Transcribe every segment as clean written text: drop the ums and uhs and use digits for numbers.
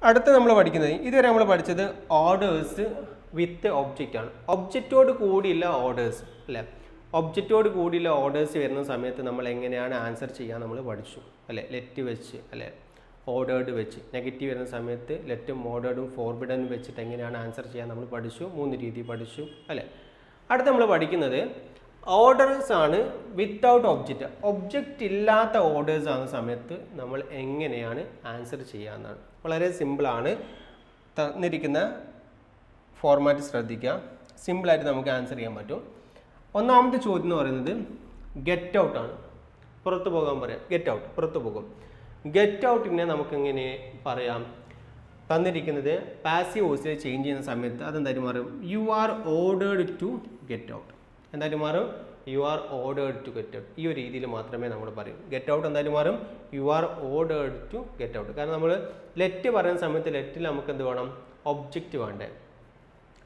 അടുത്ത നമ്മൾ പഠിക്കുന്നത് ഇതുവരെ നമ്മൾ പഠിച്ചത് ഓർഡേഴ്സ് വിത്ത് ഒബ്ജക്റ്റ് ആണ്. ഒബ്ജക്റ്റോട് കൂടിയുള്ള ഓർഡേഴ്സ് അല്ലേ, ഒബ്ജക്റ്റോട് കൂടിയുള്ള ഓർഡേഴ്സ് വരുന്ന സമയത്ത് നമ്മൾ എങ്ങനെയാണ് ആൻസർ ചെയ്യാൻ നമ്മൾ പഠിച്ചു അല്ലേ. ലെറ്റ് വെച്ച് അല്ലേ, ഓർഡേർഡ് വെച്ച്, നെഗറ്റീവ് വരുന്ന സമയത്ത് ലെറ്റും ഓർഡേർഡും ഫോർബിഡനും വെച്ചിട്ട് എങ്ങനെയാണ് ആൻസർ ചെയ്യാൻ നമ്മൾ പഠിച്ചു. 3 രീതി പഠിച്ചു അല്ലേ. അടുത്ത നമ്മൾ പഠിക്കുന്നത് ഓർഡേഴ്സ് ആണ് വിത്തൗട്ട് ഒബ്ജക്റ്റ്. ഒബ്ജക്റ്റ് ഇല്ലാത്ത ഓർഡേഴ്സ് ആകുന്ന സമയത്ത് നമ്മൾ എങ്ങനെയാണ് ആൻസർ ചെയ്യാമെന്നാണ്. വളരെ സിമ്പിളാണ്. തന്നിരിക്കുന്ന ഫോർമാറ്റ് ശ്രദ്ധിക്കുക, സിമ്പിളായിട്ട് നമുക്ക് ആൻസർ ചെയ്യാൻ പറ്റും. ഒന്നാമത്തെ ചോദ്യം എന്ന് പറയുന്നത് ഗെറ്റ് ഔട്ട് ആണ്. പുറത്തു പോകാൻ പറയാം, ഗെറ്റ് ഔട്ട്, പുറത്തു പോകും. ഗെറ്റ് ഔട്ടിനെ നമുക്ക് എങ്ങനെ പറയാം? തന്നിരിക്കുന്നത് പാസീവ് വോയിസിൽ ചേഞ്ച് ചെയ്യുന്ന സമയത്ത് അതെന്തായാലും മാറും, you are ordered to get out. എന്തായാലും മാറും, you are ordered to get out. ഈ ഒരു രീതിയിൽ മാത്രമേ നമ്മൾ പറയൂ. ഗെറ്റ് ഔട്ട് എന്തായാലും മാറും, you are ordered to get out. കാരണം നമ്മൾ ലെറ്റ് പറയുന്ന സമയത്ത് ലെറ്റിൽ നമുക്ക് എന്ത് വേണം? ഒബ്ജക്റ്റ് വേണ്ടേ.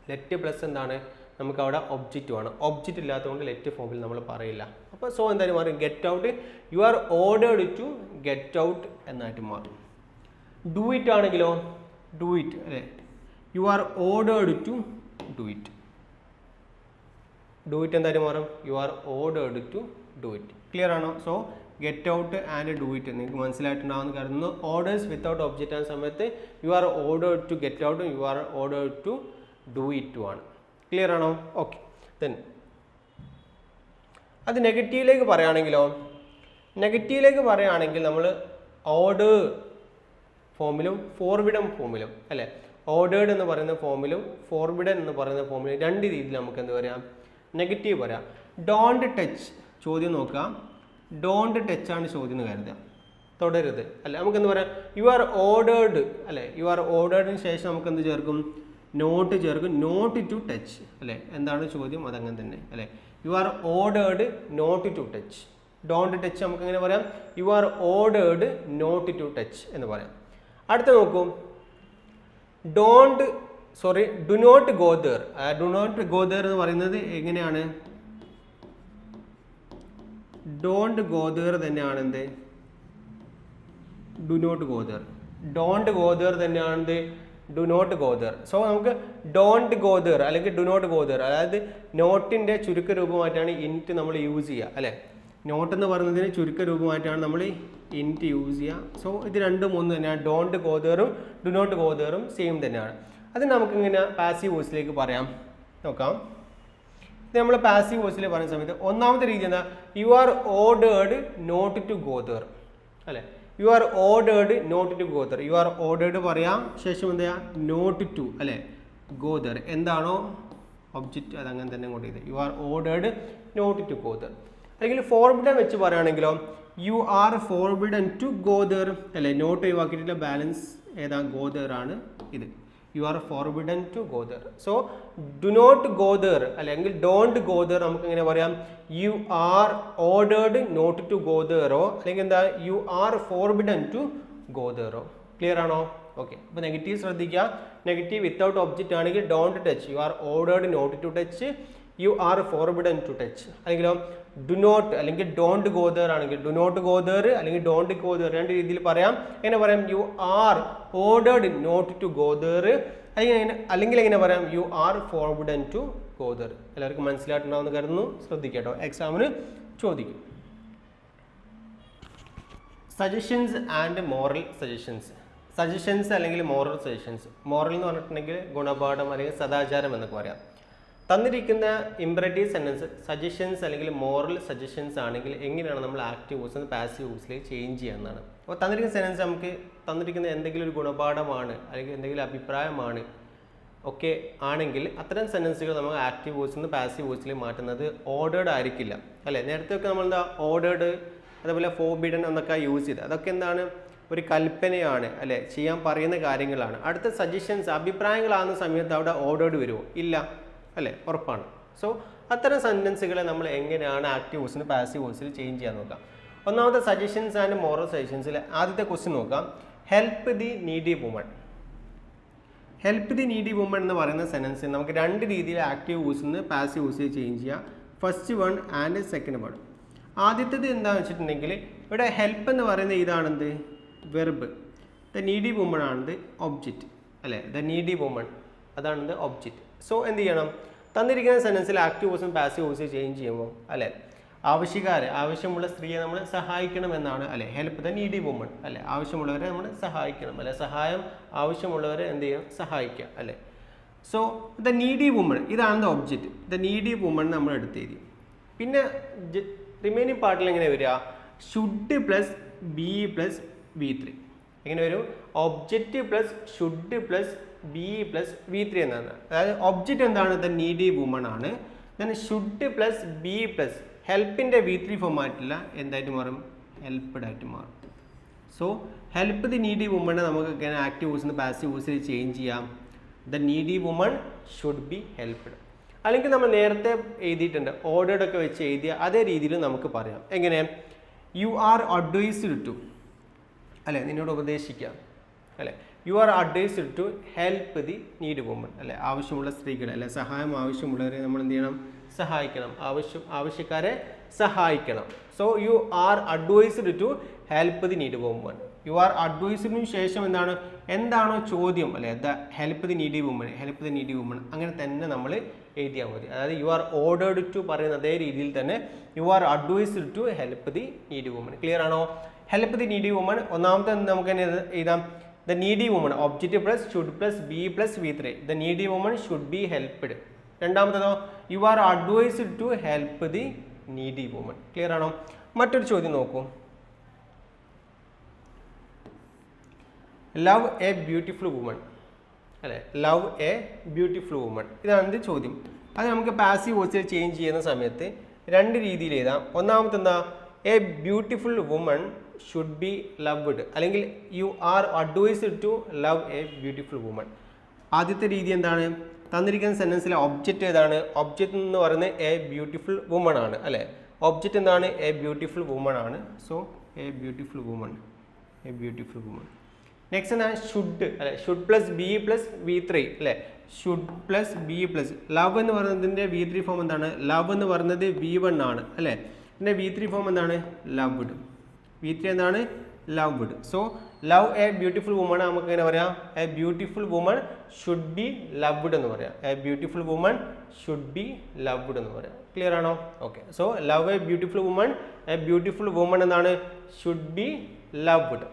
ലെറ്റ് പ്ലസ് എന്താണ്, നമുക്ക് അവിടെ ഒബ്ജക്റ്റ് വേണം. ഒബ്ജക്റ്റ് ഇല്ലാത്തതുകൊണ്ട് ലെറ്റ് ഫോമിൽ നമ്മൾ പറയില്ല. അപ്പോൾ സോ എന്തായാലും മാറും, get out, you are ordered to get out എന്നായിട്ട് മാറും. ഡു ഇറ്റ് ആണെങ്കിലോ, ഡു ഇറ്റ് അല്ലേ, you are ordered to do it. Do it എന്തായാലും മാറും, you are ordered to do it. Clear ആണോ? So get out and do it നിങ്ങൾക്ക് മനസ്സിലായിട്ടുണ്ടാവുമെന്ന് കരുതുന്നു. ഓർഡേഴ്സ് വിത്തൗട്ട് ഒബ്ജക്റ്റ് ആകുന്ന സമയത്ത് you are ordered to get ഔട്ടും you are ordered to do ഇറ്റും ആണ്. ക്ലിയർ ആണോ? ഓക്കെ. ദെൻ അത് നെഗറ്റീവിലേക്ക് പറയുകയാണെങ്കിലോ, നെഗറ്റീവിലേക്ക് പറയുകയാണെങ്കിൽ നമ്മൾ ഓർഡർ ഫോമിലും ഫോർബിഡൻ ഫോമിലും അല്ലേ, ഓർഡേർഡ് എന്ന് പറയുന്ന ഫോമിലും ഫോർബിഡൻ എന്ന് പറയുന്ന ഫോമിലും 2 രീതിയിൽ നമുക്ക് എന്ത് പറയാം, നെഗറ്റീവ് പറയാം. ഡോണ്ട് ടച്ച്, ചോദ്യം നോക്കാം, ഡോണ്ട് ടച്ച് ആണ് ചോദ്യം എന്ന് കരുതുക, തൊടരുത് അല്ലെ. നമുക്ക് എന്ത് പറയാം, യു ആർ ഓർഡേർഡ് അല്ലെ, യു ആർ ഓർഡേർഡിന് ശേഷം നമുക്ക് എന്ത് ചേർക്കും, നോട്ട് ചേർക്കും, നോട്ട് ടു ടച്ച് അല്ലെ. എന്താണ് ചോദ്യം, അതങ്ങനെ തന്നെ അല്ലെ. You are ordered not to touch. Don't touch നമുക്ക് എങ്ങനെ പറയാം, you are ordered not to touch എന്ന് പറയാം. അടുത്ത നോക്കൂ, do not go there. Do not go there എന്ന് പറയുന്നത് എങ്ങനെയാണ്, ഡോണ്ട് ഗോ ദർ തന്നെയാണ് എന്ത്, do not go there. Don't go there തന്നെയാണ് എന്ത്, do not go there. So നമുക്ക് ഡോണ്ട് ഗോ ദർ അല്ലെങ്കിൽ ഡു നോട്ട് ഗോ ദർ, അതായത് നോട്ടിന്റെ ചുരുക്ക രൂപമായിട്ടാണ് ഇൻറ്റ് നമ്മൾ യൂസ് ചെയ്യുക അല്ലെ. നോട്ട് എന്ന് പറയുന്നതിന് ചുരുക്ക രൂപമായിട്ടാണ് നമ്മൾ ഇൻറ്റ് യൂസ് ചെയ്യുക. സോ ഇത് 2 3 തന്നെയാണ്. ഡോണ്ട് ഗോ ദറും ഡു നോട്ട് ഗോ ദറും സെയിം തന്നെയാണ്. അത് നമുക്ക് ഇങ്ങനെ പാസീവ് വോയിസിലേക്ക് പറയാം. നോക്കാം, ഇത് നമ്മൾ പാസീവ് വോയിസിൽ പറയുന്ന സമയത്ത് ഒന്നാമത്തെ രീതി എന്താ, you are ordered not to go there അല്ലെ. You are ordered not to go there. You are ordered പറയാം, ശേഷം എന്താ, നോട്ട് ടു അല്ലെ ഗോ ദർ. എന്താണോ ഒബ്ജക്റ്റ് അതങ്ങനെ തന്നെ കൊണ്ട് ചെയ്ത്, you are ordered not to go there. അല്ലെങ്കിൽ ഫോർബിഡൻ വെച്ച് പറയുകയാണെങ്കിലോ, you are forbidden to go there അല്ലെ. നോട്ട് ഒഴിവാക്കിയിട്ടുള്ള ബാലൻസ് ഏതാ, ഗോ ദർ ആണ് ഇത്. You are forbidden to go there. So do not go there അല്ലെങ്കിൽ ഡോണ്ട് ഗോ ദർ നമുക്ക് എങ്ങനെ പറയാം, you are ordered not to go ദറോ അല്ലെങ്കിൽ എന്താ, you are forbidden to go ദറോ. ക്ലിയർ ആണോ? ഓക്കെ. അപ്പോൾ നെഗറ്റീവ് ശ്രദ്ധിക്കുക, നെഗറ്റീവ് വിത്തൗട്ട് ഒബ്ജക്റ്റ് ആണെങ്കിൽ don't touch, you are ordered not to touch, you are forbidden to touch. അല്ലെങ്കിലോ ഡു നോട്ട് അല്ലെങ്കിൽ ഡോണ്ട് ഗോ ദർ ആണെങ്കിൽ ഡു നോട്ട് ഗോ ദർ അല്ലെങ്കിൽ don't go there 2 രീതിയിൽ പറയാം. എങ്ങനെ പറയാം, you are ordered not to go there അല്ലെങ്കിൽ എങ്ങനെ പറയാം, you are forbidden to go there. എല്ലാവർക്കും മനസ്സിലായിട്ടുണ്ടാവുമെന്ന് കരുതുന്നു. ശ്രദ്ധിക്കട്ടോ, എക്സാമിന് ചോദിക്കും. Suggestions and moral suggestions. Suggestions അല്ലെങ്കിൽ മോറൽ സജഷൻസ്. മോറൽ എന്ന് പറഞ്ഞിട്ടുണ്ടെങ്കിൽ ഗുണപാഠം അല്ലെങ്കിൽ സദാചാരം എന്നൊക്കെ പറയാം. തന്നിരിക്കുന്ന ഇംപറേറ്റീവ് സെന്റൻസ് സജഷൻസ് അല്ലെങ്കിൽ മോറൽ സജഷൻസ് ആണെങ്കിൽ എങ്ങനെയാണ് നമ്മൾ ആക്റ്റീവ് വോയിസ് നിന്ന് പാസീവ് വോയിസിലേക്ക് ചേഞ്ച് ചെയ്യാവുന്നതാണ്. അപ്പോൾ തന്നിരിക്കുന്ന സെന്റൻസ് നമുക്ക് തന്നിരിക്കുന്ന എന്തെങ്കിലും ഒരു ഗുണപാഠമാണ് അല്ലെങ്കിൽ എന്തെങ്കിലും അഭിപ്രായമാണ് ഒക്കെ ആണെങ്കിൽ അത്തരം സെന്റൻസുകൾ നമ്മൾ ആക്റ്റീവ് വോയിസിൽ നിന്ന് പാസീവ് വോയിസിലേക്ക് മാറ്റുന്നത് ഓർഡേർഡ് ആയിരിക്കില്ല അല്ലേ. നേരത്തെ ഒക്കെ നമ്മൾ എന്താ ഓർഡേർഡ് അതേപോലെ ഫോർബിഡൻ എന്നൊക്കെ യൂസ് ചെയ്ത്, അതൊക്കെ എന്താണ്, ഒരു കൽപ്പനയാണ് അല്ലേ, ചെയ്യാൻ പറയുന്ന കാര്യങ്ങളാണ്. അടുത്ത സജഷൻസ് അഭിപ്രായങ്ങളാകുന്ന സമയത്ത് അവിടെ ഓർഡേർഡ് വരുമോ? ഇല്ല അല്ലേ, ഉറപ്പാണ്. സോ അത്തരം സെന്റൻസുകളെ നമ്മൾ എങ്ങനെയാണ് ആക്റ്റീവ് വോയിസിന് പാസീവ് വോയിസിൽ ചേഞ്ച് ചെയ്യാൻ നോക്കാം. ഒന്നാമത്തെ സജഷൻസ് ആൻഡ് മോറൽ സജഷൻസിൽ ആദ്യത്തെ ക്വസ്റ്റ്യൻ നോക്കാം, help the needy woman. Help the needy woman എന്ന് പറയുന്ന സെന്റൻസ് നമുക്ക് 2 രീതിയിൽ ആക്റ്റീവ് വോയിസിൽ നിന്ന് പാസീവ് വോയിസിൽ ചേഞ്ച് ചെയ്യാം. First one and second one. ആദ്യത്തേത് എന്താണെന്ന് വെച്ചിട്ടുണ്ടെങ്കിൽ ഇവിടെ ഹെൽപ്പ് എന്ന് പറയുന്ന ഇതാണെന്ത്, വെർബ്. ദ നീഡി വുമൺ ആണ് ദ ഒബ്ജക്റ്റ് അല്ലേ, ദ നീഡി വുമൺ അതാണ് ദ ഒബ്ജക്റ്റ്. സോ എന്ത് ചെയ്യണം, തന്നിരിക്കുന്ന സെൻറ്റൻസിൽ ആക്റ്റീവ് വോയിസും പാസീവ് വോയിസും ചേഞ്ച് ചെയ്യുമ്പോൾ അല്ലേ ആവശ്യക്കാരെ, ആവശ്യമുള്ള സ്ത്രീയെ നമ്മൾ സഹായിക്കണമെന്നാണ് അല്ലേ, ഹെൽപ്പ് ദ നീഡി വുമൺ അല്ലേ, ആവശ്യമുള്ളവരെ നമ്മൾ സഹായിക്കണം അല്ലെ, സഹായം ആവശ്യമുള്ളവരെ എന്ത് ചെയ്യണം, സഹായിക്കുക അല്ലേ. സോ ദ നീഡി വുമൺ ഇതാണ് the object, the needy woman നമ്മൾ എടുത്തേരി. പിന്നെ റിമൈനിങ് പാർട്ടിൽ എങ്ങനെ വരിക, should plus be plus V3 എങ്ങനെ വരും, object plus should plus be plus V3 എന്നാണ്. അതായത് ഒബ്ജക്റ്റ് എന്താണ്, ദ നീഡി വുമൺ ആണ്. Then should plus be plus ഹെൽപ്പിൻ്റെ V3 ഫോം ആയിട്ടില്ല, എന്തായിട്ട് മാറും, ഹെൽപ്ഡ് ആയിട്ട് മാറും. So help the needy woman നമുക്ക് ഇങ്ങനെ ആക്റ്റീവ് വോയിസിന് പാസീവ് വോയിസിൽ ചേഞ്ച് ചെയ്യാം. The needy woman should be helped. അല്ലെങ്കിൽ നമ്മൾ നേരത്തെ എഴുതിയിട്ടുണ്ട്, ഓർഡേർഡ് ഒക്കെ വെച്ച് എഴുതിയ അതേ രീതിയിൽ നമുക്ക് പറയാം. എങ്ങനെ, യു ആർ അഡ്വൈസ്ഡ് ടു അല്ലെ, നിന്നോട് ഉപദേശിക്കാം അല്ലെ, you are advised to help the need woman അല്ലെ, ആവശ്യമുള്ള സ്ത്രീകളെ അല്ലെ, സഹായം ആവശ്യമുള്ളവരെ നമ്മൾ എന്ത് ചെയ്യണം, സഹായിക്കണം, ആവശ്യക്കാരെ സഹായിക്കണം. So you are advised to help the need woman. You are അഡ്വൈസ്ഡിനു ശേഷം എന്താണോ ചോദ്യം അല്ലെ, the help the needy woman, help the needy woman അങ്ങനെ തന്നെ നമ്മൾ എഴുതിയാൽ മതി. അതായത് യു ആർ ഓർഡേർഡ് ടു പറയുന്ന അതേ രീതിയിൽ തന്നെ you are advised to help the needy woman. Clear ആണോ? ഹെൽപ്പ് ദി നീഡി വുമൺ ഒന്നാമത്തെ നമുക്ക് തന്നെ എഴുതാം, the needy woman object plus should plus be plus V3, the needy woman should be helped. രണ്ടാമത്തേതോ you are advised to help the needy woman. Clear ആണോ? മറ്റൊരു ചോദ്യം നോക്കൂ, ലവ് എ ബ്യൂട്ടിഫുൾ വുമൺ അല്ലെ, ലവ് എ ബ്യൂട്ടിഫുൾ വുമൺ ഇതാണ് ചോദ്യം. അത് നമുക്ക് പാസീവ് വോയിസിൽ ചേഞ്ച് ചെയ്യുന്ന സമയത്ത് രണ്ട് രീതിയിൽ എഴുതാം. ഒന്നാമത്തെ എന്താ, a beautiful woman should be loved, അല്ലെങ്കിൽ you are advised to love a beautiful woman. ആദ്യത്തെ രീതി എന്താണ്, തന്നിരിക്കുന്ന സെൻറ്റൻസിലെ ഒബ്ജക്റ്റ് ഏതാണ്, ഒബ്ജക്റ്റ് എന്ന് പറയുന്നത് എ ബ്യൂട്ടിഫുൾ വുമൺ ആണ് അല്ലേ, ഒബ്ജക്റ്റ് എന്താണ്, എ ബ്യൂട്ടിഫുൾ വുമൺ ആണ്. So A beautiful woman, A beautiful woman. Next എന്താണ്, ഷുഡ് അല്ലെ, should plus be plus V3 അല്ലെ, should plus be plus love എന്ന് പറയുന്നതിൻ്റെ V3 ഫോം എന്താണ്, ലവ് എന്ന് പറയുന്നത് V1 ആണ് അല്ലേ, ഇതിൻ്റെ V3 ഫോം എന്താണ്, ലവ്ഡ്. V3 എന്താണ്, loved. So love a beautiful woman നമുക്ക് എങ്ങനെ പറയാം, A beautiful woman should be loved എന്ന് പറയാം, A beautiful woman should be loved എന്ന് പറയാം. ക്ലിയർ ആണോ? Okay. So love a beautiful woman, A beautiful woman എന്നാണ്, ഷുഡ് ബി ലവ്ഡ്.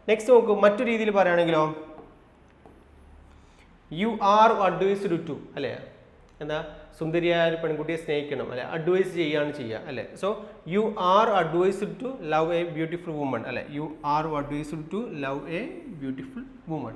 നെക്സ്റ്റ് നോക്കൂ, മറ്റു രീതിയിൽ പറയുകയാണെങ്കിലോ, യു ആർ അഡ്വൈസ്ഡ് ടു അല്ലേ, എന്താ, സുന്ദരിയായ ഒരു പെൺകുട്ടിയെ സ്നേഹിക്കണം അല്ലെ, അഡ്വൈസ് ചെയ്യുകയാണ് ചെയ്യുക അല്ലെ. So you are advised to love a beautiful woman അല്ലെ, you are advised to love a beautiful woman.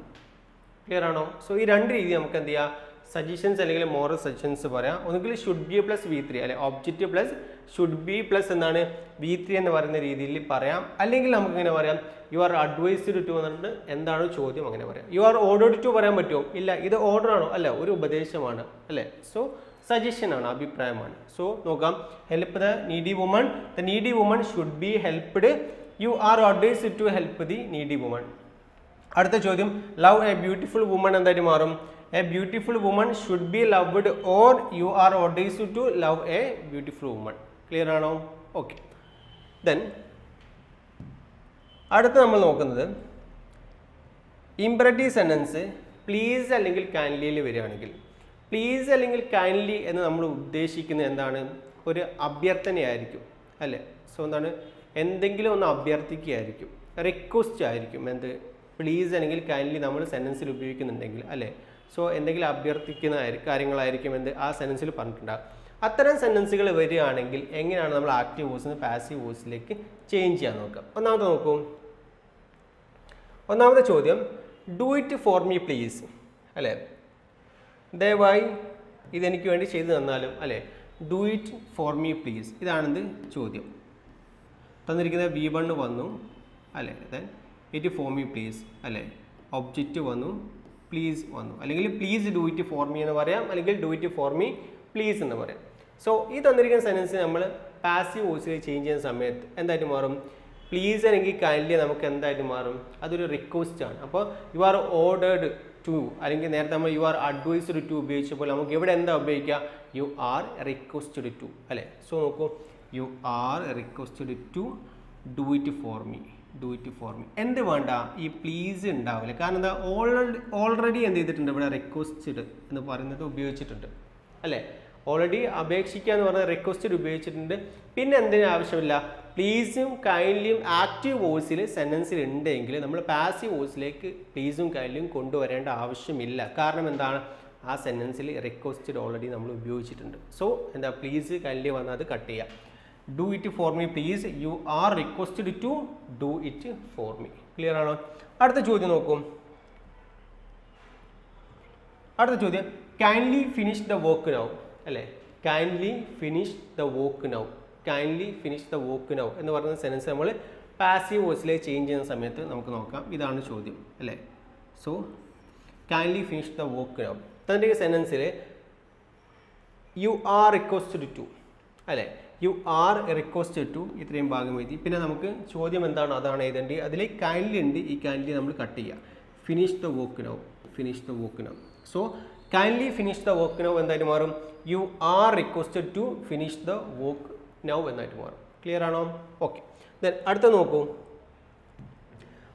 Clear ആണോ? സോ ഈ രണ്ട് രീതി നമുക്ക് എന്ത് ചെയ്യാം, സജഷൻസ് അല്ലെങ്കിൽ മോറൽ സജഷൻസ് പറയാം. ഒന്നുകിൽ ഷുഡ് ബി പ്ലസ് V3 അല്ലെ, object plus should be plus എന്താണ് V3 എന്ന് പറയുന്ന രീതിയിൽ പറയാം. അല്ലെങ്കിൽ നമുക്ക് ഇങ്ങനെ പറയാം, യു ആർ അഡ്വൈസ്ഡ് ടു എന്നിട്ട് എന്താണ് ചോദ്യം അങ്ങനെ പറയാം. യു ആർ ഓർഡേർഡ് ടു പറയാൻ പറ്റുമോ? ഇല്ല, ഇത് ഓർഡർ ആണോ? അല്ല, ഒരു ഉപദേശമാണ് അല്ലേ. സോ സജഷൻ ആണ്, അഭിപ്രായമാണ്. സോ നോക്കാം, help the needy woman, the needy woman should be helped, you are advised to help the needy woman. അടുത്ത ചോദ്യം, ലവ് എ ബ്യൂട്ടിഫുൾ വുമൺ എന്തായിട്ട് മാറും, a beautiful woman should be loved or you are advised to love a beautiful woman. Clear ആണോ? Okay. Then അടുത്ത നമ്മൾ നോക്കുന്നത് imperative sentence please അല്ലെങ്കിൽ കൈൻഡ്ലിയിൽ വരികയാണെങ്കിൽ, പ്ലീസ് അല്ലെങ്കിൽ കൈൻഡ്ലി എന്ന് നമ്മൾ ഉദ്ദേശിക്കുന്നത് എന്താണ്, ഒരു അഭ്യർത്ഥനയായിരിക്കും അല്ലേ. സോ എന്താണ്, എന്തെങ്കിലും ഒന്ന് അഭ്യർത്ഥിക്കുകയായിരിക്കും, റിക്വസ്റ്റ് ആയിരിക്കും. എന്ത്, പ്ലീസ് അല്ലെങ്കിൽ കൈൻഡ്ലി നമ്മൾ സെൻറ്റൻസിൽ ഉപയോഗിക്കുന്നുണ്ടെങ്കിൽ അല്ലേ. സോ എന്തെങ്കിലും അഭ്യർത്ഥിക്കുന്ന കാര്യങ്ങളായിരിക്കും എന്ത് ആ സെൻറ്റൻസിൽ പറഞ്ഞിട്ടുണ്ടാകും. അത്തരം സെൻറ്റൻസുകൾ വരികയാണെങ്കിൽ എങ്ങനെയാണ് നമ്മൾ ആക്റ്റീവ് വോയിസിൽ നിന്ന് പാസീവ് വോയിസിലേക്ക് ചേഞ്ച് ചെയ്യാൻ നോക്കാം. ഒന്നാമത്തെ നോക്കൂ, ഒന്നാമത്തെ ചോദ്യം, do it for me please അല്ലേ, ദയവായി ഇതെനിക്ക് വേണ്ടി ചെയ്തു തന്നാലും അല്ലേ, do it for me please ഇതാണെന്ത് ചോദ്യം. തന്നിരിക്കുന്നത് V1 വന്നു അല്ലേ, then it for me please അല്ലേ, ഒബ്ജക്റ്റ് വന്നു, പ്ലീസ് വന്നു, അല്ലെങ്കിൽ please do it for me എന്ന് പറയാം, അല്ലെങ്കിൽ do it for me please എന്ന് പറയാം. സോ ഈ തന്നിരിക്കുന്ന സെൻറ്റൻസ് നമ്മൾ പാസീവ് വോയിസിൽ ചേഞ്ച് ചെയ്യുന്ന സമയത്ത് എന്തായിട്ട് മാറും, പ്ലീസ് അല്ലെങ്കിൽ കൈൻഡ്ലി നമുക്ക് എന്തായിട്ട് മാറും, അതൊരു റിക്വസ്റ്റ് ആണ്. അപ്പോൾ യു ആർ ഓർഡേർഡ് ടു, അല്ലെങ്കിൽ നേരത്തെ നമ്മൾ യു ആർ അഡ്വൈസ്ഡ് ടു ഉപയോഗിച്ചപ്പോൾ നമുക്ക് ഇവിടെ എന്താ ഉപയോഗിക്കുക, യു ആർ റിക്വസ്റ്റഡ് ടു അല്ലേ. സോ നോക്കൂ, you are requested to do it for me do it for me. എന്ത് വേണ്ട, ഈ പ്ലീസ് ഉണ്ടാവില്ല. കാരണം എന്താ, ഓൾറെഡി എന്ത് ചെയ്തിട്ടുണ്ട്, ഇവിടെ റിക്വസ്റ്റഡ് എന്ന് പറയുന്നത് ഉപയോഗിച്ചിട്ടുണ്ട് അല്ലേ. ഓൾറെഡി അപേക്ഷിക്കുക എന്ന് പറഞ്ഞാൽ റിക്വസ്റ്റഡ് ഉപയോഗിച്ചിട്ടുണ്ട്. പിന്നെ എന്തിനും ആവശ്യമില്ല, പ്ലീസും കൈൻഡ്ലിയും ആക്റ്റീവ് വോയിസിൽ സെൻറ്റൻസിൽ ഉണ്ടെങ്കിൽ നമ്മൾ പാസീവ് വോയിസിലേക്ക് പ്ലീസും കൈൻഡ്ലിയും കൊണ്ടുവരേണ്ട ആവശ്യമില്ല. കാരണം എന്താണ്, ആ സെൻറ്റൻസിൽ റിക്വസ്റ്റഡ് ഓൾറെഡി നമ്മൾ ഉപയോഗിച്ചിട്ടുണ്ട്. സോ എന്താ, പ്ലീസ് കൈൻഡ്ലി വന്നാൽ അത് കട്ട് ചെയ്യാം. Do it for me please, you are requested to do it for me. Clear ആണോ? അടുത്ത ചോദ്യം നോക്കും. അടുത്ത ചോദ്യം, kindly finish the work now അല്ലേ. Kindly finish the work now, kindly finish the work now എന്ന് പറയുന്ന സെൻറ്റൻസ് നമ്മൾ പാസീവ് വോയിസിലേക്ക് ചേഞ്ച് ചെയ്യുന്ന സമയത്ത് നമുക്ക് നോക്കാം. ഇതാണ് ചോദ്യം അല്ലേ. So kindly finish the work now തന്നിരിക്കുന്ന സെൻറ്റൻസിൽ യു ആർ റിക്വസ്റ്റഡ് ടു അല്ലേ, യു ആർ റിക്വസ്റ്റഡ് ടു ഇത്രയും ഭാഗം എഴുതി. പിന്നെ നമുക്ക് ചോദ്യം എന്താണ് അതാണ് എഴുതേണ്ടത്. അതിൽ കൈൻഡ്ലി ഉണ്ട്, ഈ കൈൻഡ്ലി നമ്മൾ കട്ട് ചെയ്യുക. Finish the work now, finish the work now. So kindly finish the work now എന്തായിട്ട് മാറും, you are requested to finish the work now എന്നായിട്ട് മാറും. ക്ലിയർ ആണോ? ഓക്കെ. ദെൻ അടുത്ത നോക്കൂ,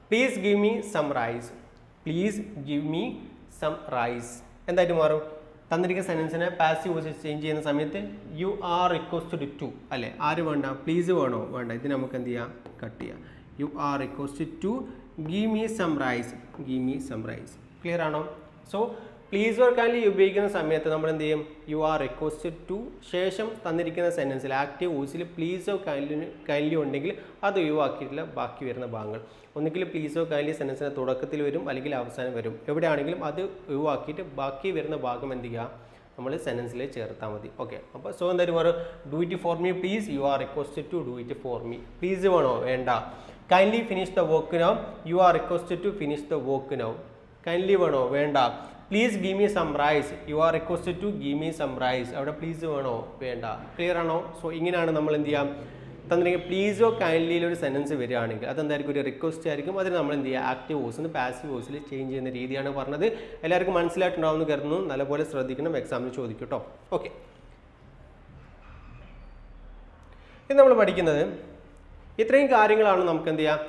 please give me some rice, please give me some rice എന്തായിട്ട് മാറും. തന്നിരിക്കുന്ന സെൻറ്റൻസിനെ പാസീവ് വോയിസ് ചേഞ്ച് ചെയ്യുന്ന സമയത്ത് യു ആർ റിക്വസ്റ്റഡ് ടു അല്ലേ. ആര് വേണ്ട, പ്ലീസ് വേണോ, വേണ്ട. ഇത് നമുക്ക് എന്ത് ചെയ്യാം, കട്ട് ചെയ്യാം. You are requested to give me some rice, give me some rice. Clear ആണോ? സോ പ്ലീസ് ഓർ കൈൻഡ്ലി ഉപയോഗിക്കുന്ന സമയത്ത് നമ്മൾ എന്ത് ചെയ്യും, യു ആർ റിക്വസ്റ്റഡ് ടു ശേഷം തന്നിരിക്കുന്ന സെൻറ്റൻസിൽ ആക്റ്റീവ് വോയിസിൽ പ്ലീസോ കൈൻഡ്ലി ഉണ്ടെങ്കിൽ അത് ഒഴിവാക്കിയിട്ടില്ല ബാക്കി വരുന്ന ഭാഗങ്ങൾ. ഒന്നുകിൽ പ്ലീസോ കൈൻഡ്ലി സെൻറ്റൻസിന് തുടക്കത്തിൽ വരും അല്ലെങ്കിൽ അവസാനം വരും. എവിടെയാണെങ്കിലും അത് ഒഴിവാക്കിയിട്ട് ബാക്കി വരുന്ന ഭാഗം എന്ത് ചെയ്യുക, നമ്മൾ സെൻറ്റൻസിൽ ചേർത്താൽ മതി. ഓക്കെ. അപ്പോൾ സോ എന്തായാലും പറയും, do it for me please, you are requested to do it for me. Please വേണോ, വേണ്ട. Kindly finish the work now, you are requested to finish the work now. Kindly വേണോ, വേണ്ട. Please give me some rice, you are requested to give me some rice. അവിടെ please വേണോ, വേണ്ട. Clear ആണോ? So ഇങ്ങനെയാണ് നമ്മൾ എന്ത് ചെയ്യാം, തന്നിരിക്കുക പ്ലീസോ കൈൻഡ്ലിയിൽ ഒരു സെൻറ്റൻസ് വരികയാണെങ്കിൽ അതെന്തായിരിക്കും, ഒരു റിക്വസ്റ്റ് ആയിരിക്കും. അതിന് നമ്മൾ എന്ത് ചെയ്യുക, ആക്റ്റീവ് വോയിസിൽ നിന്ന് പാസീവ് വോയിസിൽ ചേഞ്ച് ചെയ്യുന്ന രീതിയാണ് പറഞ്ഞത്. എല്ലാവർക്കും മനസ്സിലായിട്ടുണ്ടാവുമെന്ന് കരുതുന്നു. നല്ലപോലെ ശ്രദ്ധിക്കണം, എക്സാമിന് ചോദിക്കും കേട്ടോ. ഓക്കെ. ഇത് നമ്മൾ പഠിക്കുന്നത് ഇത്രയും കാര്യങ്ങളാണ് നമുക്ക് എന്ത് ചെയ്യാം,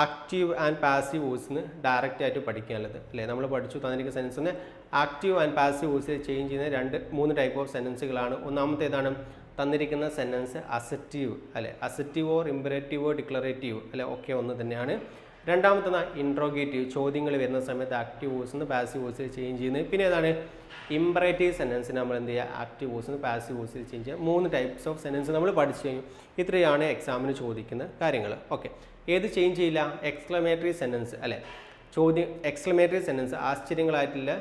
ആക്റ്റീവ് ആൻഡ് പാസീവ് വോയിസിന് ഡയറക്റ്റ് ആയിട്ട് പഠിക്കാനുള്ളത് അല്ലേ. നമ്മൾ പഠിച്ചു തന്നിരിക്കുന്ന സെൻറ്റൻസിന് ആക്റ്റീവ് ആൻഡ് പാസീവ് വോയിസിൽ ചേഞ്ച് ചെയ്യുന്ന 3 ടൈപ്പ് ഓഫ് സെൻറ്റൻസുകളാണ്. ഒന്നാമത്തേതാണ് തന്നിരിക്കുന്ന സെൻറ്റൻസ് അസറ്റീവ് അല്ലേ, അസറ്റീവ് ഓർ ഇമ്പറേറ്റീവ് ഓർ ഡിക്ലറേറ്റീവ് അല്ലെ, ഒക്കെ ഒന്ന് തന്നെയാണ്. രണ്ടാമത്തേതാണ് ഇൻട്രോഗേറ്റീവ്, ചോദ്യങ്ങൾ വരുന്ന സമയത്ത് ആക്റ്റീവ് വോയിസിൽ നിന്ന് പാസീവ് വോയിസിൽ ചേഞ്ച് ചെയ്യുന്നത്. പിന്നെ ഏതാണ് ഇമ്പറേറ്റീവ് സെൻറ്റൻസിന് നമ്മൾ എന്ത് ചെയ്യുക, ആക്റ്റീവ് വോയിസിൽ നിന്ന് പാസീവ് വോയിസിൽ ചേഞ്ച് ചെയ്യുക. 3 ടൈപ്സ് ഓഫ് സെൻറ്റൻസ് നമ്മൾ പഠിച്ചു കഴിഞ്ഞു. ഇത്രയാണ് എക്സാമിന് ചോദിക്കുന്ന കാര്യങ്ങൾ. ഓക്കെ. ഏത് ചേഞ്ച് ചെയ്യില്ല, എക്സ്ക്ലമേറ്ററി സെൻറ്റൻസ് അല്ലേ, ചോദ്യം എക്സ്ക്ലമേറ്ററി സെൻറ്റൻസ് ആശ്ചര്യങ്ങളായിട്ടുള്ള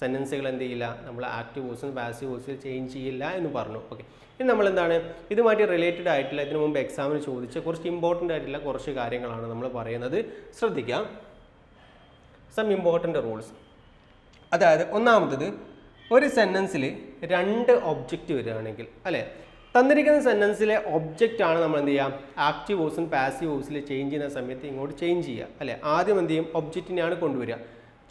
സെൻറ്റൻസുകൾ എന്ത് ചെയ്യില്ല, നമ്മൾ ആക്റ്റീവ് വോയിസിൽ പാസീവ് വോയിസിൽ ചേഞ്ച് ചെയ്യില്ല എന്ന് പറഞ്ഞു. ഓക്കെ. ഇനി നമ്മൾ എന്താണ് ഇതുമായിട്ട് റിലേറ്റഡ് ആയിട്ടുള്ള ഇതിനു മുമ്പ് എക്സാമിന് ചോദിച്ച കുറച്ച് ഇമ്പോർട്ടൻ്റ് ആയിട്ടുള്ള കുറച്ച് കാര്യങ്ങളാണ് നമ്മൾ പറയുന്നത്. ശ്രദ്ധിക്കാം. Some important rules. അതായത് ഒന്നാമത്തത്, ഒരു സെൻറ്റൻസിൽ 2 ഒബ്ജക്റ്റ് വരികയാണെങ്കിൽ അല്ലേ, തന്നിരിക്കുന്ന സെൻറ്റൻസിലെ ഒബ്ജക്റ്റ് ആണ് നമ്മൾ എന്ത് ചെയ്യാം, ആക്റ്റീവ് വോയിസും പാസീവ് വോയിസിൽ ചേഞ്ച് ചെയ്യുന്ന സമയത്ത് ഇങ്ങോട്ട് ചേഞ്ച് ചെയ്യുക അല്ലേ. ആദ്യം എന്ത് ചെയ്യും, ഒബ്ജക്റ്റിനെയാണ് കൊണ്ടുവരിക.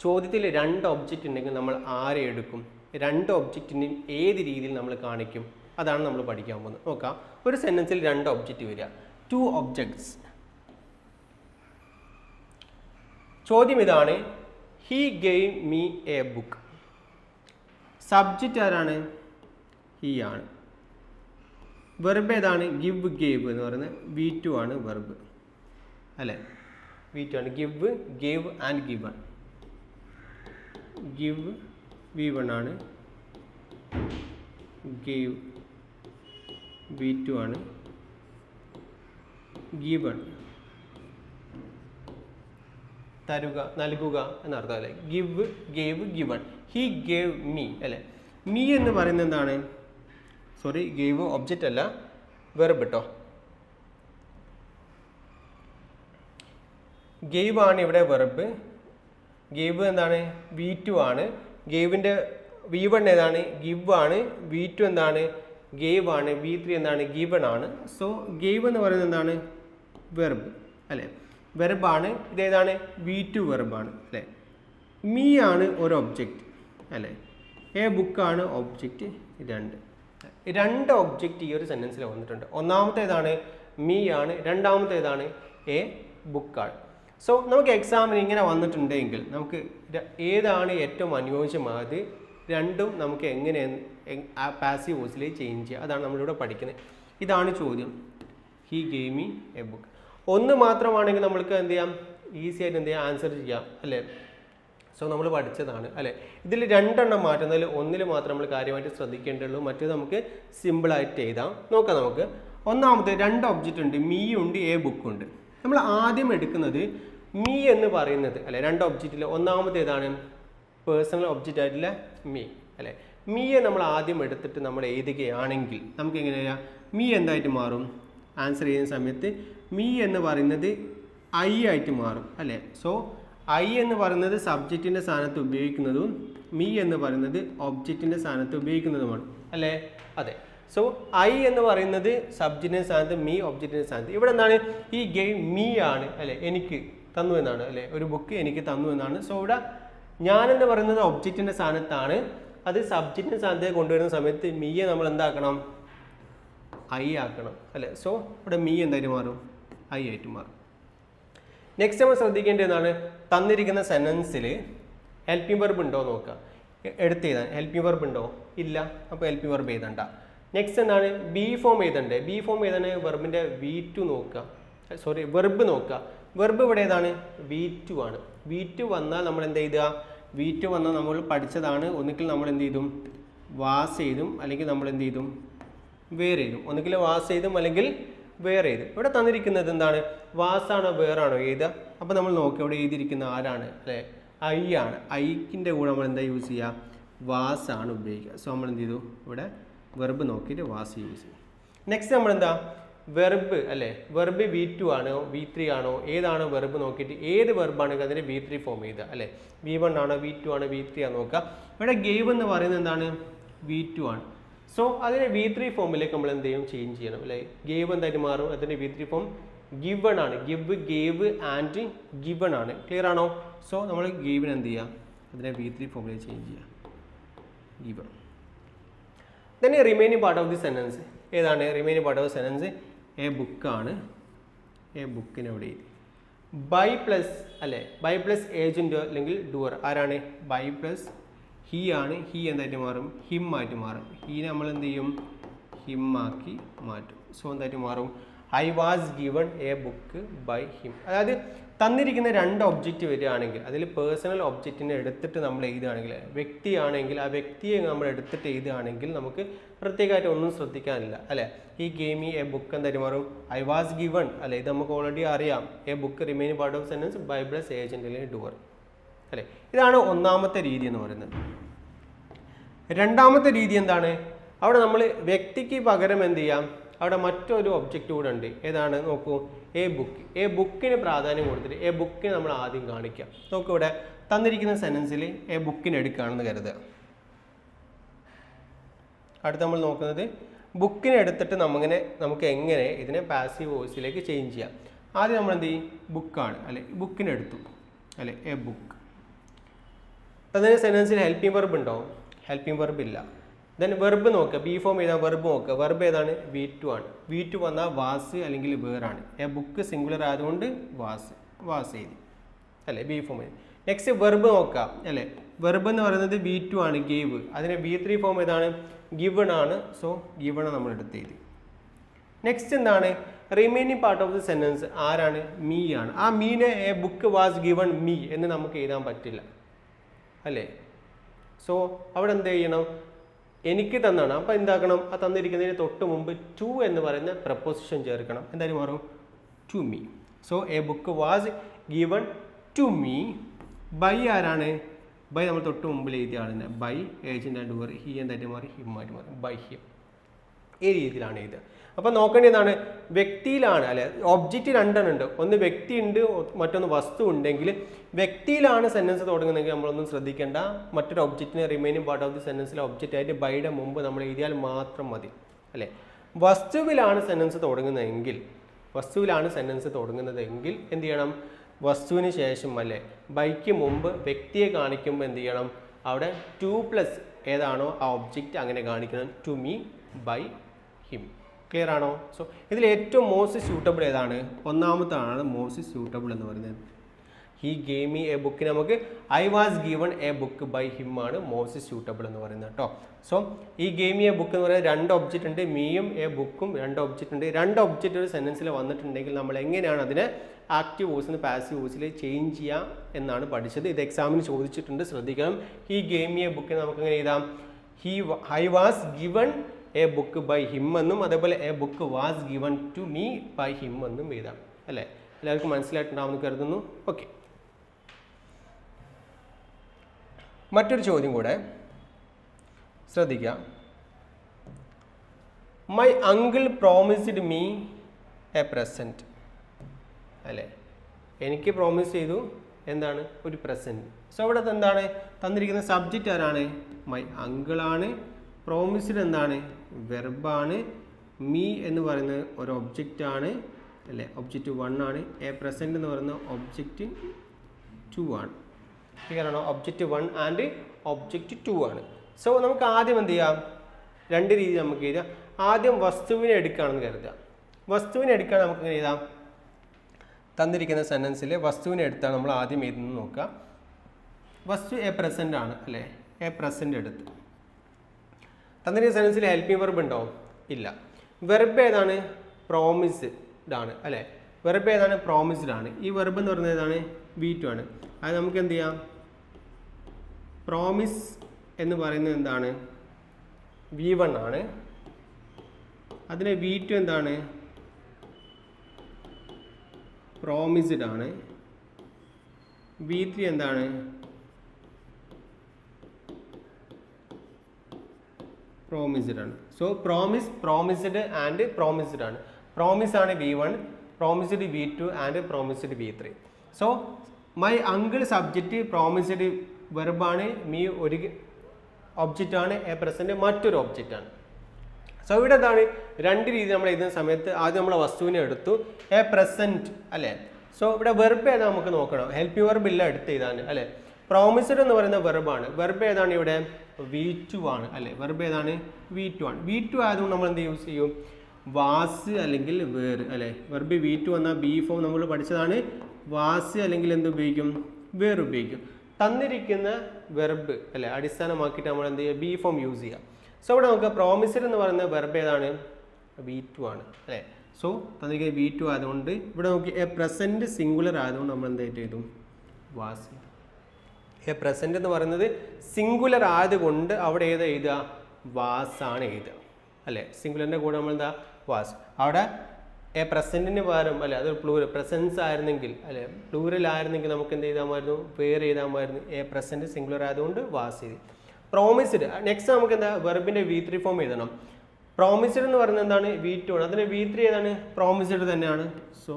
ചോദ്യത്തിൽ 2 ഒബ്ജക്റ്റ് ഉണ്ടെങ്കിൽ നമ്മൾ ആരെ എടുക്കും, 2 ഒബ്ജക്റ്റിനെയും ഏത് രീതിയിൽ നമ്മൾ കാണിക്കും, അതാണ് നമ്മൾ പഠിക്കാൻ പോകുന്നത്. നോക്കാം. ഒരു സെൻറ്റൻസിൽ 2 ഒബ്ജക്റ്റ് വരിക, 2 ഒബ്ജക്ട്സ്. ചോദ്യം ഇതാണ്, he gave me a book. Subject ആരാണ്, ഹി ആണ്. വെർബ് ഏതാണ്, ഗിവ് ഗേവ് എന്ന് പറയുന്നത് V2 ആണ് വെർബ് അല്ലേ, V2 ആണ്. Give, gave and given. Give V1 ആണ്, ഗേവ് V2 ആണ്, ഗിവൺ തരുക, നൽകുക എന്നർത്ഥം അല്ലേ. Give, gave, given. He gave me അല്ലേ. മീ എന്ന് പറയുന്നത് എന്താണ്, സോറി ഗേവ് ഒബ്ജക്റ്റ് അല്ല, വെർബ് കേട്ടോ. ഗേവ് ആണ് ഇവിടെ വെർബ്. ഗേവ് എന്താണ്, V2 ആണ്. ഗേവിൻ്റെ V1 ഏതാണ്, ഗിവ് ആണ്. V2 എന്താണ്, ഗേവ് ആണ്. V3 എന്താണ്, ഗിവൺ ആണ്. സോ ഗേവ് എന്ന് പറയുന്നത് എന്താണ്, വെർബ് അല്ലേ, വെർബാണ്. ഇതേതാണ്, V2 വെർബാണ് അല്ലേ. മീ ആണ് ഒരു ഒബ്ജക്റ്റ് അല്ലേ. എ ബുക്കാണ് ഒബ്ജക്റ്റ് 2 ഒബ്ജക്റ്റ് ഈ ഒരു സെൻറ്റൻസിൽ വന്നിട്ടുണ്ട്. ഒന്നാമത്തേതാണ് മീ ആണ്, രണ്ടാമത്തേതാണ് എ ബുക്കാണ്. സോ നമുക്ക് എക്സാമിന് ഇങ്ങനെ വന്നിട്ടുണ്ടെങ്കിൽ നമുക്ക് ഏതാണ് ഏറ്റവും അനുയോജ്യമായത് രണ്ടും നമുക്ക് എങ്ങനെ പാസീവ് വോയിസിലേക്ക് ചേഞ്ച് ചെയ്യുക, അതാണ് നമ്മളിവിടെ പഠിക്കുന്നത്. ഇതാണ് ചോദ്യം. He gave me a book. ഒന്ന് മാത്രമാണെങ്കിൽ നമ്മൾക്ക് എന്ത് ചെയ്യാം, ഈസി ആയിട്ട് എന്ത് ചെയ്യാം, ആൻസർ ചെയ്യാം അല്ലേ. സോ നമ്മൾ പഠിച്ചതാണ് അല്ലേ. ഇതിൽ രണ്ടെണ്ണം മാറ്റുന്നതിൽ ഒന്നിൽ മാത്രം നമ്മൾ കാര്യമായിട്ട് ശ്രദ്ധിക്കേണ്ടുള്ളൂ, മറ്റേത് നമുക്ക് സിമ്പിളായിട്ട് എഴുതാം. നോക്കാം നമുക്ക്. ഒന്നാമത്തെ രണ്ട് ഒബ്ജക്റ്റ് ഉണ്ട്, മീ ഉണ്ട്, എ ബുക്ക് ഉണ്ട്. നമ്മൾ ആദ്യം എടുക്കുന്നത് മീ എന്ന് പറയുന്നത് അല്ലെ, രണ്ട് ഒബ്ജക്റ്റിൽ ഒന്നാമത്തെ ഏതാണ്, പേഴ്സണൽ ഒബ്ജക്റ്റ് ആയിട്ടുള്ള മീ അല്ലെ. മീയെ നമ്മൾ ആദ്യം എടുത്തിട്ട് നമ്മൾ എഴുതുകയാണെങ്കിൽ നമുക്ക് എങ്ങനെയാ മീ എന്തായിട്ട് മാറും, ആൻസർ ചെയ്യുന്ന സമയത്ത് മീ എന്ന് പറയുന്നത് ഐ ആയിട്ട് മാറും അല്ലേ. സോ ഐ എന്ന് പറയുന്നത് സബ്ജക്റ്റിൻ്റെ സ്ഥാനത്ത് ഉപയോഗിക്കുന്നതും മീ എന്ന് പറയുന്നത് ഒബ്ജക്റ്റിൻ്റെ സ്ഥാനത്ത് ഉപയോഗിക്കുന്നതുമാണ് അല്ലേ. അതെ. സോ ഐ എന്ന് പറയുന്നത് സബ്ജക്റ്റിൻ്റെ സ്ഥാനത്ത്, മീ ഒബ്ജക്റ്റിൻ്റെ സ്ഥാനത്ത്. ഇവിടെ എന്താണ്, ഈ ഗെയിം മീ ആണ് അല്ലേ, എനിക്ക് തന്നു എന്നാണ് അല്ലേ, ഒരു ബുക്ക് എനിക്ക് തന്നു എന്നാണ്. സോ ഇവിടെ ഞാനെന്ന് പറയുന്നത് ഒബ്ജക്റ്റിൻ്റെ സ്ഥാനത്താണ്, അത് സബ്ജക്റ്റിൻ്റെ സ്ഥാനത്തേക്ക് കൊണ്ടുവരുന്ന സമയത്ത് മീയെ നമ്മൾ എന്താക്കണം, ഐ ആക്കണം അല്ലേ. സോ ഇവിടെ മീ എന്തായിട്ട് മാറും, ഐ ആയിട്ട് മാറും. നെക്സ്റ്റ് നമ്മൾ ശ്രദ്ധിക്കേണ്ടതാണ്, തന്നിരിക്കുന്ന സെൻറ്റൻസിൽ ഹെൽപ്പിംഗ് വെർബ് ഉണ്ടോ നോക്കുക. എടുത്ത് എഴുതാൻ ഹെൽപ്പിംഗ് വെർബ് ഉണ്ടോ, ഇല്ല. അപ്പോൾ ഹെൽപ്പിംഗ് വെർബ് എഴുതണ്ട. നെക്സ്റ്റ് എന്താണ്, ബി ഫോം എഴുതണ്ടേ. ബി ഫോം എഴുതാൻ വെർബിൻ്റെ V2 നോക്കുക, സോറി വെർബ് നോക്കുക. വെർബ് ഇവിടെ ഏതാണ്, V2 ആണ്. V2 വന്നാൽ നമ്മൾ എന്ത് എഴുതുക, V2 വന്നാൽ നമ്മൾ പഠിച്ചതാണ്. ഒന്നുകിൽ നമ്മൾ എന്ത് ചെയ്തും, വാസ് ചെയ്തും, അല്ലെങ്കിൽ നമ്മൾ എന്ത് ചെയ്തും, വേറെ എഴുതും. ഒന്നുകിൽ വാസ് ചെയ്തും അല്ലെങ്കിൽ വേറെ എഴുതും. ഇവിടെ തന്നിരിക്കുന്നത് എന്താണ്, വാസാണോ വേറാണോ എഴുതുക. അപ്പോൾ നമ്മൾ നോക്കുക ഇവിടെ എഴുതിയിരിക്കുന്ന ആരാണ് അല്ലേ, ഐ ആണ്. ഐക്കിൻ്റെ കൂടെ നമ്മൾ എന്താ യൂസ് ചെയ്യുക, വാസാണ് ഉപയോഗിക്കുക. സോ നമ്മൾ എന്ത് ചെയ്തു, ഇവിടെ വെർബ് നോക്കിയിട്ട് വാസ് യൂസ് ചെയ്യും. നെക്സ്റ്റ് നമ്മളെന്താ, വെർബ് അല്ലേ, വെർബ് V2 ആണോ V3 ആണോ ഏതാണോ വെർബ് നോക്കിയിട്ട് ഏത് വെർബാണെങ്കിൽ അതിന് V3 ഫോം ചെയ്തുക അല്ലേ. V1 ആണോ V2 ആണോ V3 ആണോ നോക്കുക. ഇവിടെ ഗേവ് എന്ന് പറയുന്നത് എന്താണ്, V2 ആണ്. സോ അതിനെ V3 ഫോമിലേക്ക് നമ്മൾ എന്ത് ചെയ്യും, ചേഞ്ച് ചെയ്യണം അല്ലേ. ഗേവ് എന്തായിട്ട് മാറും, അതിൻ്റെ V3 ഫോം ഗിവൺ ആണ്. ഗിവ്, ഗേവ് ആൻഡ് ഗിവൺ ആണ്. ക്ലിയർ ആണോ. സോ നമ്മൾ ഗേവിന് എന്ത് ചെയ്യുക, അതിനെ V3 ഫോമിലേക്ക് ചേഞ്ച് ചെയ്യുക, given. Then remaining part of the sentence ഏതാണ്, remaining part of the sentence a ബുക്കാണ്. എ ബുക്കിന് എവിടെ എഴുതി, ബൈ പ്ലസ് അല്ലേ, ബൈ പ്ലസ് ഏജൻറ്റ് അല്ലെങ്കിൽ ഡുവർ ആരാണ്, ബൈ പ്ലസ് ഹി ആണ്. ഹി എന്തായിട്ട് മാറും, ഹിം ആയിട്ട് മാറും. ഹീനെ നമ്മൾ എന്ത് ചെയ്യും, ഹിം ആക്കി മാറ്റും. സോ എന്തായിട്ട് മാറും, I was given a book by him. അതായത് തന്നിരിക്കുന്ന രണ്ട് ഒബ്ജക്റ്റ് വരികയാണെങ്കിൽ അതിൽ പേഴ്സണൽ ഒബ്ജക്റ്റിനെ എടുത്തിട്ട് നമ്മൾ എഴുതുകയാണെങ്കിൽ, വ്യക്തിയാണെങ്കിൽ ആ വ്യക്തിയെ നമ്മൾ എടുത്തിട്ട് എഴുതുകയാണെങ്കിൽ നമുക്ക് പ്രത്യേകമായിട്ട് ഒന്നും ശ്രദ്ധിക്കാനില്ല അല്ലേ. ഈ ഗെയിം എ ബുക്ക് എന്തായിട്ട് മാറും, ഐ വാസ് ഗിവൺ അല്ലേ. ഇത് നമുക്ക് ഓൾറെഡി അറിയാം. A book remaining part of sentence by plus agent അല്ലെങ്കിൽ ഡുവർ അല്ലേ. ഇതാണ് ഒന്നാമത്തെ രീതി എന്ന് പറയുന്നത്. രണ്ടാമത്തെ രീതി എന്താണ്, അവിടെ നമ്മൾ വ്യക്തിക്ക് പകരം എന്ത് ചെയ്യാം, അവിടെ മറ്റൊരു ഒബ്ജക്റ്റ് കൂടെ ഉണ്ട്. ഏതാണ് നോക്കൂ, എ ബുക്ക്. എ ബുക്കിന് പ്രാധാന്യം കൊടുത്തിട്ട് എ ബുക്കിനെ നമ്മൾ ആദ്യം കാണിക്കാം. നോക്കൂ ഇവിടെ തന്നിരിക്കുന്ന സെൻറ്റൻസിൽ എ ബുക്കിനെ എടുക്കുകയാണെന്ന് കരുതുക. അടുത്ത് നമ്മൾ നോക്കുന്നത് ബുക്കിനെ എടുത്തിട്ട് നമുക്ക് എങ്ങനെ ഇതിനെ പാസീവ് വോയിസിലേക്ക് ചേഞ്ച് ചെയ്യാം. ആദ്യം നമ്മൾ എന്ത് ചെയ്യും, ബുക്കാണ് അല്ലെ, ബുക്കിനെ എടുത്തു അല്ലെ, എ ബുക്ക്. അതിന് സെൻറ്റൻസിൽ ഹെൽപ്പിംഗ് വെർബ് ഉണ്ടോ, ഹെൽപ്പിംഗ് വെർബ് ഇല്ല. ദെൻ വെർബ് നോക്കുക, ബി ഫോം ചെയ്താൽ വെർബ് നോക്കുക. വെർബ് ഏതാണ്, V2 ആണ്. V2 വന്നാൽ വാസ് അല്ലെങ്കിൽ വേറാണ്. എ ബുക്ക് സിംഗുലർ ആയതുകൊണ്ട് വാസ് എഴുതി അല്ലേ, ബി ഫോം എഴുതി. നെക്സ്റ്റ് വെർബ് നോക്കാം അല്ലേ. വെർബ് എന്ന് പറയുന്നത് V2 ആണ്, ഗേവ്. അതിന് V3 ഫോം ഏതാണ്, ഗിവൺ ആണ്. സോ ഗിവൺ നമ്മൾ എടുത്ത് എഴുതി. നെക്സ്റ്റ് എന്താണ്, remaining part of the sentence ആരാണ്, മീ ആണ്. ആ മീനെ A book was given me എന്ന് നമുക്ക് എഴുതാൻ പറ്റില്ല അല്ലേ. സോ അവിടെ എന്ത് ചെയ്യണം, എനിക്ക് തന്നാണ്. അപ്പോൾ എന്താക്കണം, ആ തന്നിരിക്കുന്നതിന് തൊട്ട് മുമ്പ് ടു എന്ന് പറയുന്ന പ്രപ്പോസിഷൻ ചേർക്കണം. എന്തായാലും മാറും, to me. So a book was given to me by ആരാണ്, ബൈ നമ്മൾ തൊട്ട് മുമ്പിൽ എഴുതിയ ആളിനെ, by agent and doer. He എന്തായിട്ട് മാറി, ഹിം ആയിട്ട് മാറി, ബൈ ഹിം. ഈ രീതിയിലാണ് ഇത്. അപ്പോൾ നോക്കേണ്ടതാണ്, വ്യക്തിയിലാണ് അല്ലെ. ഒബ്ജക്റ്റ് രണ്ടെണ്ണം ഉണ്ട്, ഒന്ന് വ്യക്തി ഉണ്ട്, മറ്റൊന്ന് വസ്തു ഉണ്ടെങ്കിൽ വ്യക്തിയിലാണ് സെൻറ്റൻസ് തുടങ്ങുന്നതെങ്കിൽ നമ്മളൊന്നും ശ്രദ്ധിക്കേണ്ട. മറ്റൊരു ഒബ്ജക്റ്റിനെ റിമൈനിങ് പാർട്ട് ഓഫ് ദി സെൻറ്റൻസിലെ ഒബ്ജക്റ്റ് ആയിട്ട് ബൈയുടെ മുമ്പ് നമ്മൾ എഴുതിയാൽ മാത്രം മതി അല്ലേ. വസ്തുവിലാണ് സെൻറ്റൻസ് തുടങ്ങുന്നതെങ്കിൽ എന്ത് ചെയ്യണം, വസ്തുവിന് ശേഷം അല്ലേ ബൈക്ക് മുമ്പ് വ്യക്തിയെ കാണിക്കുമ്പോൾ എന്ത് ചെയ്യണം, അവിടെ 2+ ഏതാണോ ആ ഒബ്ജക്റ്റ് അങ്ങനെ കാണിക്കണം. To me by him. Clear ആണോ? സോ ഇതിൽ ഏറ്റവും മോസ്റ്റ് സ്യൂട്ടബിൾ ഏതാണ്? ഒന്നാമത്താണ് മോസ്റ്റ് സ്യൂട്ടബിൾ എന്ന് പറയുന്നത്. He gave me a book, നമുക്ക് I was given a book by him ആണ് മോസ്റ്റ് സ്യൂട്ടബിൾ എന്ന് പറയുന്നത് കേട്ടോ. സോ ഈ ഗേവ് മീ എ ബുക്ക് എന്ന് പറയുന്നത് രണ്ട് ഒബ്ജക്റ്റ് ഉണ്ട്, മീയും എ ബുക്കും രണ്ട് ഒബ്ജക്റ്റ് ഉണ്ട്. രണ്ട് ഒബ്ജക്റ്റ് ഒരു സെൻറ്റൻസിൽ വന്നിട്ടുണ്ടെങ്കിൽ നമ്മൾ എങ്ങനെയാണ് അതിനെ ആക്റ്റീവ് വോയിസിൽ നിന്ന് പാസീവ് വോയിസിൽ ചേഞ്ച് ചെയ്യാം എന്നാണ് പഠിച്ചത്. ഇത് എക്സാമിന് ചോദിച്ചിട്ടുണ്ട്, ശ്രദ്ധിക്കണം. He gave me a book നമുക്ക് എങ്ങനെ എഴുതാം? I was given a book by him എന്നും അതേപോലെ a book was given to me by him എന്നും എഴുതാം അല്ലേ? എല്ലാവർക്കും മനസ്സിലായിട്ടുണ്ടാവുമെന്ന് കരുതുന്നു. ഓക്കെ, മറ്റൊരു ചോദ്യം കൂടെ ശ്രദ്ധിക്കുക. My uncle promised me a present അല്ലേ? എനിക്ക് പ്രോമിസ് ചെയ്തു എന്താണ്? ഒരു പ്രസൻറ്റ്. സോ ഇവിടെ എന്താണ് തന്നിരിക്കുന്ന സബ്ജക്റ്റ് ആരാണ്? മൈ അങ്കിളാണ്. പ്രോമിസ്ഡ് എന്താണ്? വെർബാണ്. മീ എന്ന് പറയുന്നത് ഒരു ഒബ്ജക്റ്റ് ആണ് അല്ലേ? ഒബ്ജക്റ്റ് 1 ആണ്. എ പ്രസൻറ്റ് എന്ന് പറയുന്ന ഒബ്ജക്റ്റ് 2 ആണ്. ക്ലിയർ ആണോ? ഒബ്ജക്റ്റ് 1 ആൻഡ് ഒബ്ജക്റ്റ് 2 ആണ്. സോ നമുക്ക് ആദ്യം എന്ത് ചെയ്യാം? രണ്ട് രീതി നമുക്ക് എഴുതാം. ആദ്യം വസ്തുവിനെ എടുക്കുകയാണെന്ന് കരുതുക. വസ്തുവിനെ എടുക്കുകയാണ് നമുക്ക് എങ്ങനെ എഴുതാം? തന്നിരിക്കുന്ന സെൻറ്റൻസിൽ വസ്തുവിനെ എടുത്താണ് നമ്മൾ ആദ്യം എഴുതുന്നത് നോക്കുക. വസ്തു എ പ്രസൻ്റ് ആണ് അല്ലേ? എ പ്രസൻ്റ് എടുത്തു. തന്നിരിക്കുന്ന സെൻറ്റൻസിൽ ഹെൽപ്പിംഗ് വെർബ് ഉണ്ടോ? ഇല്ല. വെർബ് ഏതാണ്? പ്രോമിസ്ഡ് ആണ് അല്ലേ? വെർബ് ഏതാണ്? പ്രോമിസ്ഡ് ആണ്. ഈ വെർബ് എന്ന് പറയുന്നത് ഏതാണ്? V2 ആണ്. അത് നമുക്ക് എന്ത് ചെയ്യാം? പ്രോമിസ് എന്ന് പറയുന്നത് എന്താണ്? V1 ആണ്. അതിനെ V2 എന്താണ്? പ്രോമിസ്ഡ് ആണ്. V3 എന്താണ്? പ്രോമിസ്ഡ് ആണ്. So promise, promised and promised ആണ്. പ്രോമിസ് ആണ് V1, promised V2 and promised V3. So my uncle subject, promised വെർബാണ്, മീ ഒരു ഒബ്ജക്റ്റ് ആണ്, എ പ്രസൻറ്റ് മറ്റൊരു ഒബ്ജക്റ്റ് ആണ്. സോ ഇവിടെ എന്താണ് രണ്ട് രീതി നമ്മൾ എഴുതുന്ന സമയത്ത് ആദ്യം നമ്മൾ വസ്തുവിനെ എടുത്തു, എ പ്രസൻറ്റ് അല്ലേ? സോ ഇവിടെ വെർബ് ഏതാ നമുക്ക് നോക്കണം. ഹെൽപ്പിംഗ് വെർബ് ഇല്ല എടുത്ത് എഴുതാൻ അല്ലേ? പ്രോമിസ്ഡ് എന്ന് പറയുന്ന വെർബാണ്. വെർബ് ഏതാണ് ഇവിടെ? V2 ആണ് അല്ലേ? വെർബ് ഏതാണ്? V2 ആണ്. V2 ആയതുകൊണ്ട് നമ്മൾ എന്ത് യൂസ് ചെയ്യും? വാസ് അല്ലെങ്കിൽ വേർ അല്ലേ? വെർബ് V2 വന്നാൽ ബി ഫോം നമ്മൾ പഠിച്ചതാണ്. വാസ് അല്ലെങ്കിൽ എന്ത് ഉപയോഗിക്കും? വേർ ഉപയോഗിക്കും. തന്നിരിക്കുന്ന വെർബ് അല്ലെ അടിസ്ഥാനമാക്കിയിട്ട് നമ്മൾ എന്ത് ചെയ്യുക? ബി ഫോം യൂസ് ചെയ്യാം. സോ ഇവിടെ നമുക്ക് പ്രോമിസ്ഡ് എന്ന് പറയുന്ന വെർബ് ഏതാണ്? V2 ആണ് അല്ലേ? സോ തന്നിരിക്കുന്ന V2 ആയതുകൊണ്ട് ഇവിടെ നമുക്ക് എ പ്രസൻറ്റ് സിംഗുലർ ആയതുകൊണ്ട് നമ്മൾ എന്തായിട്ട് എഴുതും? വാസ്. എ പ്രസൻറ്റ് എന്ന് പറയുന്നത് സിംഗുലർ ആയതുകൊണ്ട് അവിടെ ഏതാ എഴുതുക? വാസ് ആണ് എഴുതുക അല്ലേ? സിംഗുലറിൻ്റെ കൂടെ നമ്മൾ എന്താ? വാസ്. അവിടെ എ പ്രസൻറ്റിന് പകരം അല്ലെ അത് പ്ലൂറൽ പ്രസൻസ് ആയിരുന്നെങ്കിൽ അല്ലെ പ്ലൂറൽ ആയിരുന്നെങ്കിൽ നമുക്ക് എന്ത് ചെയ്താമായിരുന്നു? വേറെ എഴുതാമായിരുന്നു. എ പ്രസൻറ്റ് സിംഗുലർ ആയതുകൊണ്ട് വാസ് ചെയ്ത്. പ്രോമിസ്ഡ് നെക്സ്റ്റ് നമുക്ക് എന്താ? വെർബിൻ്റെ V3 ഫോം എഴുതണം. പ്രോമിസ്ഡ് എന്ന് പറയുന്നത് എന്താണ്? V2 ആണ്. അതിന് V3 ഏതാണ്? പ്രോമിസ്ഡ് തന്നെയാണ്. So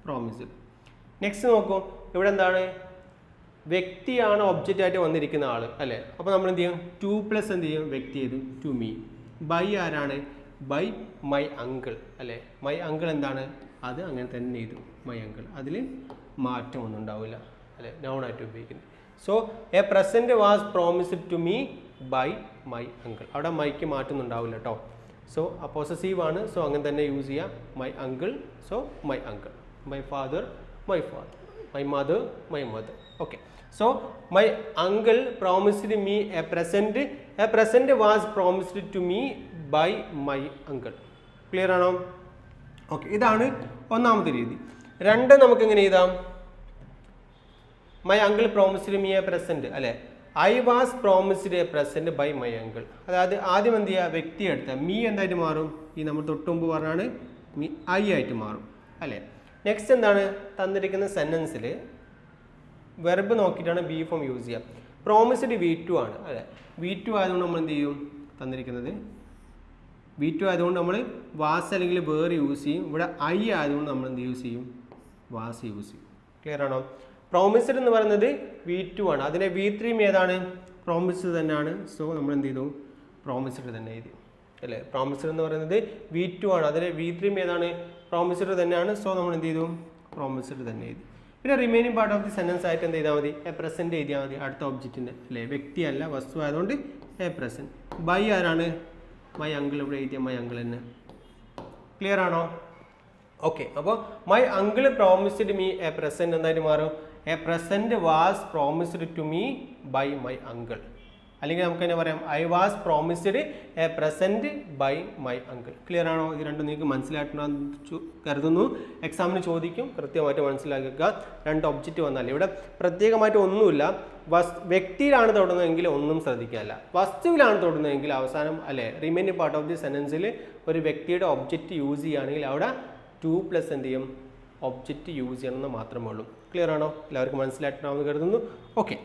promised. നെക്സ്റ്റ് നോക്കൂ, ഇവിടെ എന്താണ്? വ്യക്തിയാണ് ഒബ്ജക്റ്റ് ആയിട്ട് വന്നിരിക്കുന്ന ആൾ അല്ലേ? അപ്പോൾ നമ്മൾ എന്ത് ചെയ്യും? 2+ എന്ത് ചെയ്യും? വ്യക്തി ചെയ്തു ടു മീ. ബൈ ആരാണ്? ബൈ മൈ അങ്കിൾ അല്ലേ? മൈ അങ്കിൾ എന്താണ്? അത് അങ്ങനെ തന്നെ ചെയ്തു മൈ അങ്കിൾ. അതിൽ മാറ്റമൊന്നും ഉണ്ടാവില്ല അല്ലേ? നൗൺ ആയിട്ട് ഉപയോഗിക്കുന്നത്. So a present was promised to me by my uncle. അവിടെ മൈക്ക് മാറ്റമൊന്നും ഉണ്ടാവില്ല കേട്ടോ. സോ പൊസസീവ് ആണ്. സോ അങ്ങനെ തന്നെ യൂസ് ചെയ്യാം. My uncle. So my uncle. My father, my father. My mother, my mother. Okay. So my uncle promised me a present. A present was promised to me by my uncle. Clear ആണോ? Okay, ഇതാണ് ഒന്നാമത്തെ രീതി. രണ്ട് നമുക്ക് എങ്ങനെ എഴുതാം? My uncle promised me a present അല്ലേ? I was promised a present by my uncle. അതായത് ആദ്യം എന്ത് ചെയ്യുക? വ്യക്തി എടുത്താൽ മീ എന്തായിട്ട് മാറും? ഈ നമ്മൾ തൊട്ടുമുമ്പ് പറഞ്ഞാണ് മീ ഐ ആയിട്ട് മാറും അല്ലേ? നെക്സ്റ്റ് എന്താണ്? തന്നിരിക്കുന്ന സെൻറ്റൻസിൽ വെർബ് നോക്കിയിട്ടാണ് ബി ഫോം യൂസ് ചെയ്യുക. പ്രോമിസ്ഡ് V2 ആണ് അല്ലേ? V2 ആയതുകൊണ്ട് നമ്മൾ എന്ത് ചെയ്യും? തന്നിരിക്കുന്നത് V2 ആയതുകൊണ്ട് നമ്മൾ വാസ് അല്ലെങ്കിൽ വേർ യൂസ് ചെയ്യും. ഇവിടെ ഐ ആയതുകൊണ്ട് നമ്മൾ എന്ത് യൂസ് ചെയ്യും? വാസ് യൂസ് ചെയ്യും. ക്ലിയർ ആണോ? പ്രോമിസ്ഡ് എന്ന് പറയുന്നത് V2 ആണ്. അതിനെ V3 ഏതാണ്? പ്രോമിസ്ഡ് തന്നെയാണ്. സോ നമ്മൾ എന്ത് ചെയ്തു? പ്രോമിസ്ഡ് തന്നെ എഴുതി അല്ലേ? പ്രോമിസ്ഡ് എന്ന് പറയുന്നത് V2 ആണ്. അതിനെ V3 ഏതാണ്? പ്രോമിസ്ഡ് തന്നെയാണ്. സോ നമ്മൾ എന്ത് ചെയ്തു? പ്രോമിസ്ഡ് തന്നെ എഴുതി. പിന്നെ remaining part of the sentence ആയിട്ട് എന്ത് ചെയ്താൽ മതി? എ പ്രസൻറ്റ് എഴുതിയാൽ മതി. അടുത്ത ഒബ്ജക്റ്റിൻ്റെ അല്ലേ? വ്യക്തിയല്ല, വസ്തു ആയതുകൊണ്ട് എ പ്രസൻറ്റ്. ബൈ ആരാണ്? My uncle. ഇവിടെ എഴുതിയ മൈ അങ്കിൾ തന്നെ. ക്ലിയർ ആണോ? ഓക്കെ, അപ്പോൾ my uncle promised me a present എന്തായിട്ട് മാറും? A present was promised to me by my uncle. അല്ലെങ്കിൽ നമുക്ക് തന്നെ പറയാം I was promised a present by my uncle. Clear ആണോ? ഇത് രണ്ടും നിങ്ങൾക്ക് മനസ്സിലാക്കണമെന്ന് കരുതുന്നു. എക്സാമിന് ചോദിക്കും, കൃത്യമായിട്ട് മനസ്സിലാക്കുക. രണ്ട് ഒബ്ജക്റ്റ് വന്നാൽ ഇവിടെ പ്രത്യേകമായിട്ട് ഒന്നുമില്ല. വ്യക്തിയിലാണ് തൊടുന്നതെങ്കിൽ ഒന്നും ശ്രദ്ധിക്കാനില്ല. വസ്തുവിലാണ് തൊടുന്നതെങ്കിൽ അവസാനം അല്ലെ റിമൈനിങ് പാർട്ട് ഓഫ് ദി സെൻറ്റൻസിൽ ഒരു വ്യക്തിയുടെ ഒബ്ജക്റ്റ് യൂസ് ചെയ്യുകയാണെങ്കിൽ അവിടെ ടു പ്ലസ് എന്ത് ചെയ്യും? ഒബ്ജക്റ്റ് യൂസ് ചെയ്യണമെന്ന് മാത്രമേ ഉള്ളൂ. ക്ലിയർ ആണോ? എല്ലാവർക്കും മനസ്സിലാക്കണമെന്ന് കരുതുന്നു. ഓക്കെ.